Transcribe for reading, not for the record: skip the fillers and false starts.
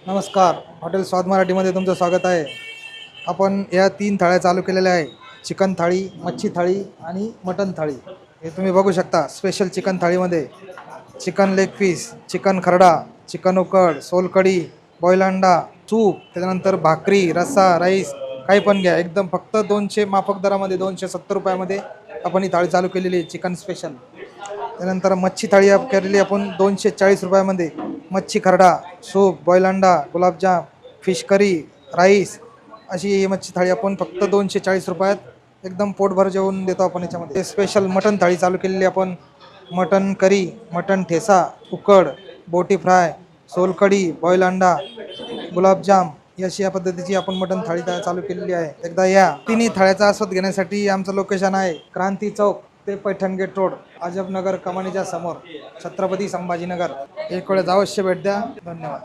नमस्कार. हॉटेल स्वाद मराठीमध्ये तुमचं स्वागत आहे. आपण या 3 थाळ्या चालू केलेल्या आहे. चिकन थाळी, मच्छी थाळी आणि मटन थाळी. हे तुम्ही बघू शकता. स्पेशल चिकन थाळीमध्ये चिकन लेग पीस, चिकन खरडा, चिकन उकड, सोलकढी, बॉईल अंडा, सूप, त्याच्यानंतर भाकरी, रस्सा, राईस काही पण घ्या. एकदम फक्त 200 माफक दरामध्ये 270 रुपयामध्ये आपण ही थाळी चालू केलेली आहे, चिकन स्पेशल. त्यानंतर मच्छी थाळी केलेली आपण 240 रुपयामध्ये. मच्छी खरडा, सूप, बॉईल अंडा, गुलाबजाम, फिश करी, राईस अशी ही मच्छी थाळी आपण फक्त 240 रुपयात एकदम पोटभर जेवून देतो आपण याच्यामध्ये. स्पेशल मटन थाळी चालू केलेली आपण. मटन करी, मटन ठेसा, उकड, बोटी फ्राय, सोलकढी, बॉईल अंडा, गुलाबजाम अशी या पद्धतीची आपण मटन थाळी चालू केलेली आहे. एकदा या तिन्ही थाळ्याचा आस्वाद घेण्यासाठी आमचं लोकेशन आहे क्रांती चौक ते पैठण गेट रोड, अजबनगर कमानीच्या समोर, छत्रपती संभाजीनगर. एक वेळेस अवश्य भेट द्या. धन्यवाद.